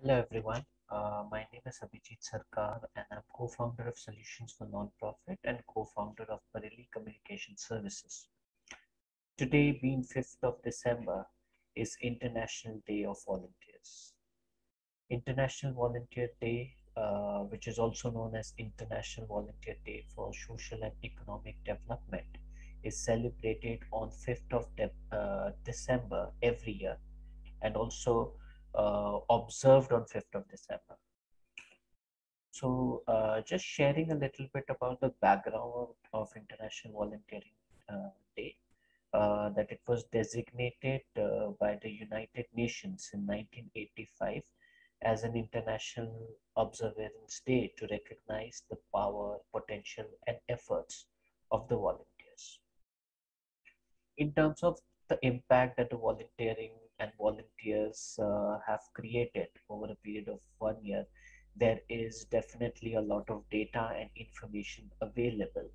Hello everyone, my name is Abhijit Sarkar and I'm co-founder of Solutions for Nonprofit and co-founder of Bareilly Communication Services. Today being 5th of December is International Day of Volunteers. International Volunteer Day, which is also known as International Volunteer Day for Social and Economic Development, is celebrated on 5th of December every year and also observed on 5th of December. So, just sharing a little bit about the background of International Volunteering Day, that it was designated by the United Nations in 1985 as an International Observance Day to recognize the power, potential, and efforts of the volunteers. In terms of the impact that the volunteering and volunteers have created over a period of 1 year, there is definitely a lot of data and information available.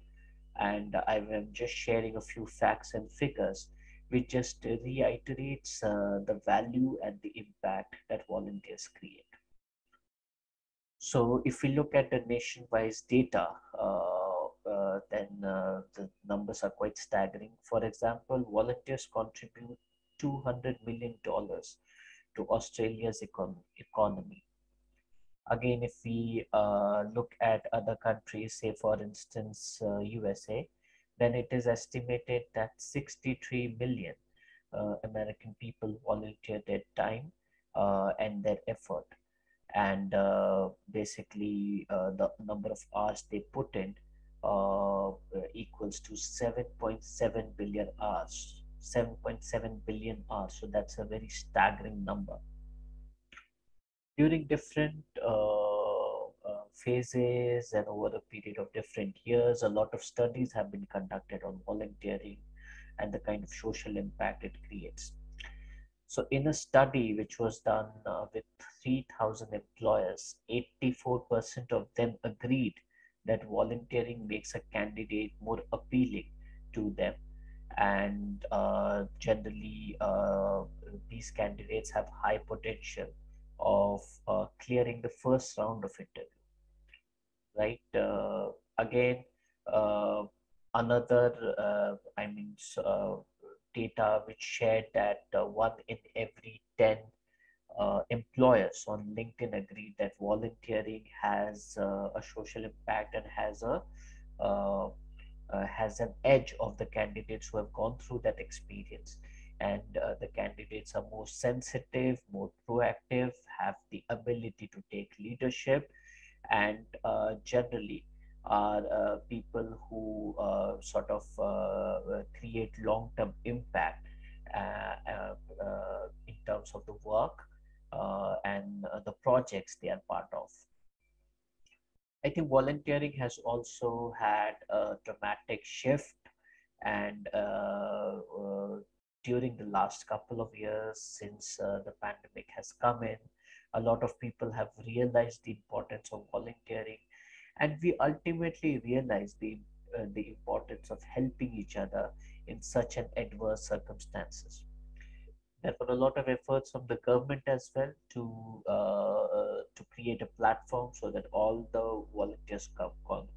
And I am just sharing a few facts and figures which just reiterates the value and the impact that volunteers create. So if we look at the nationwide data, then the numbers are quite staggering. For example, volunteers contribute $200 million to Australia's economy. Again, if we look at other countries, say for instance USA, then it is estimated that 63 million American people volunteer their time and their effort, and basically the number of hours they put in equals to 7.7 billion hours. 7.7 billion hours. So that's a very staggering number. During different phases and over a period of different years, a lot of studies have been conducted on volunteering and the kind of social impact it creates. So, in a study which was done with 3,000 employers, 84% of them agreed that volunteering makes a candidate more appealing to them. And generally, these candidates have high potential of clearing the first round of interview, right? Again, uh, another, data which shared that one in every 10 employers on LinkedIn agreed that volunteering has a social impact and uh, has an edge of the candidates who have gone through that experience. And the candidates are more sensitive, more proactive, have the ability to take leadership, and generally are people who create long-term impact in terms of the work and the projects they are part of. I think volunteering has also had a dramatic shift, and during the last couple of years, since the pandemic has come in, a lot of people have realized the importance of volunteering, and we ultimately realize the importance of helping each other in such an adverse circumstances. There were a lot of efforts from the government as well to create a platform so that all the volunteers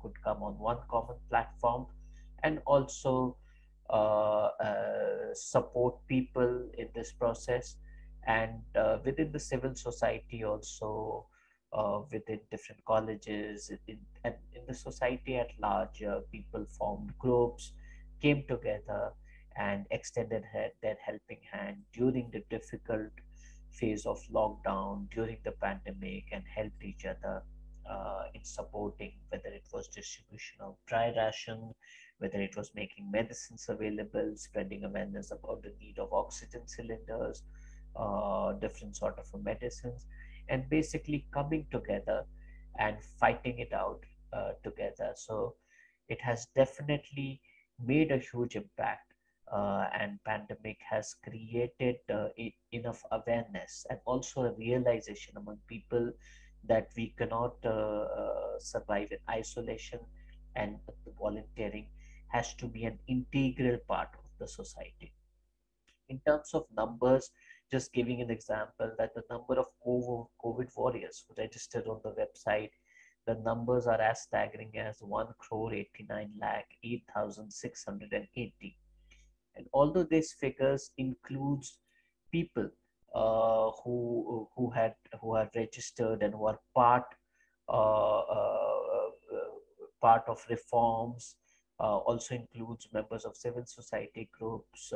could come on one common platform, and also support people in this process, and within the civil society also, within different colleges, and in the society at large, people formed groups, came together, and extended their helping hand during the difficult phase of lockdown, during the pandemic, and helped each other in supporting, whether it was distribution of dry ration, whether it was making medicines available, spreading awareness about the need of oxygen cylinders, different sort of medicines, and basically coming together and fighting it out together. So it has definitely made a huge impact, and pandemic has created enough awareness and also a realization among people that we cannot survive in isolation, and the volunteering has to be an integral part of the society. In terms of numbers, Just giving an example that the number of COVID warriors who registered on the website, the numbers are as staggering as 1 crore 89 lakh 8,680. And although these figures includes people who had registered and who are part of reforms, also includes members of civil society groups.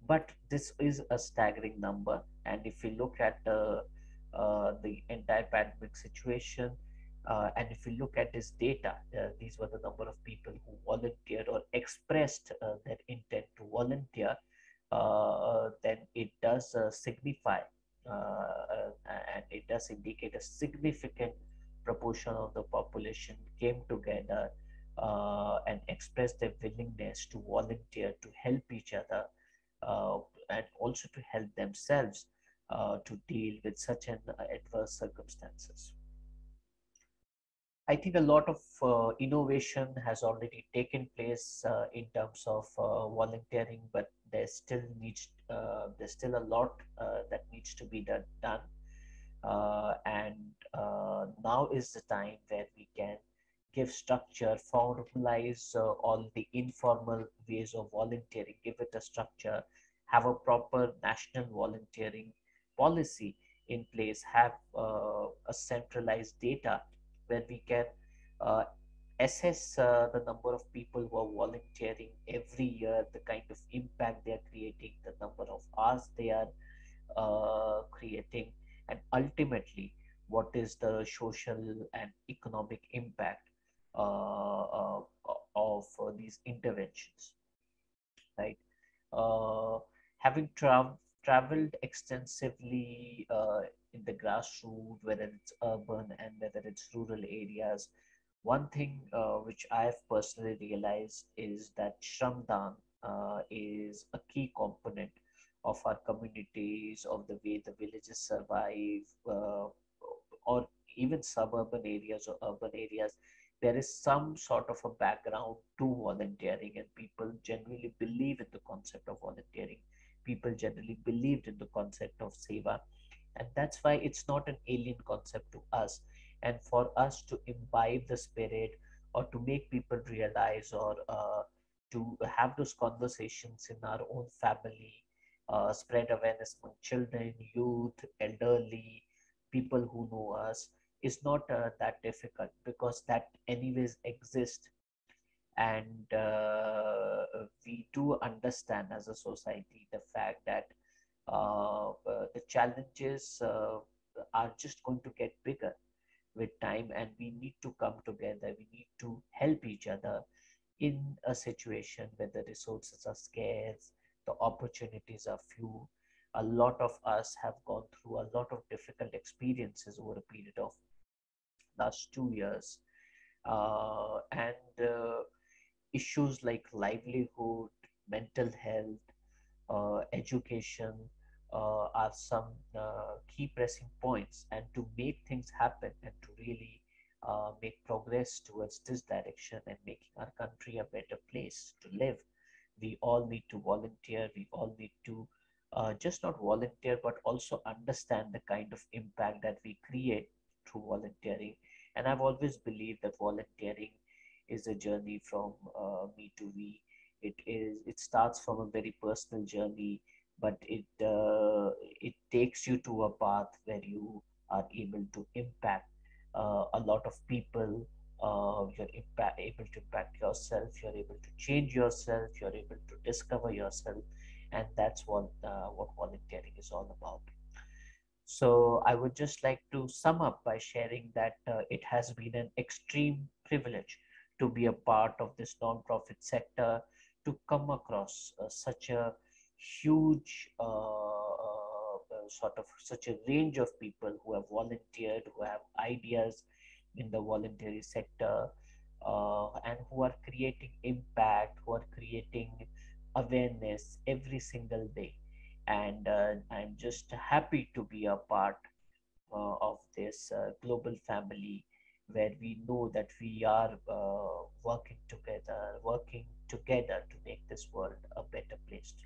But this is a staggering number. And if we look at the entire pandemic situation, and if we look at this data, these were the number of people who volunteered or expressed their intent to volunteer, then it does signify and it does indicate a significant proportion of the population came together and expressed their willingness to volunteer to help each other uh, and also to help themselves to deal with such an adverse circumstances. I think a lot of innovation has already taken place in terms of volunteering, but there's still a lot that needs to be done. And now is the time where we can give structure, formalize all the informal ways of volunteering, give it a structure, have a proper national volunteering policy in place, have a centralized data where we can uh, assess the number of people who are volunteering every year, the kind of impact they are creating, the number of hours they are creating, and ultimately what is the social and economic impact of these interventions, right? uh, Having traveled extensively in the grassroots, whether it's urban and whether it's rural areas, one thing which I've personally realized is that Shramdan is a key component of our communities, of the way the villages survive, or even suburban areas or urban areas. There is some sort of a background to volunteering, and people generally believe in the concept of volunteering. People generally believed in the concept of seva, and that's why it's not an alien concept to us. And for us to imbibe the spirit, or to make people realize, or to have those conversations in our own family, spread awareness among children, youth, elderly, people who know us, is not that difficult, because that anyways exists. And we do understand as a society the fact that the challenges are just going to get bigger with time, and we need to come together, we need to help each other in a situation where the resources are scarce, the opportunities are few. A lot of us have gone through a lot of difficult experiences over a period of last 2 years, and issues like livelihood, mental health, education are some key pressing points. And to make things happen and to really make progress towards this direction and making our country a better place to live, we all need to volunteer. We all need to just not volunteer, but also understand the kind of impact that we create through volunteering. And I've always believed that volunteering is a journey from me to we. It starts from a very personal journey, but it takes you to a path where you are able to impact a lot of people. Able to impact yourself. You're able to change yourself. You're able to discover yourself, and that's what volunteering is all about. So I would just like to sum up by sharing that it has been an extreme privilege to be a part of this non-profit sector, to come across such a huge sort of such a range of people who have volunteered, who have ideas in the voluntary sector, and who are creating impact, who are creating awareness every single day. And I'm just happy to be a part of this global family, where we know that we are working together to make this world a better place to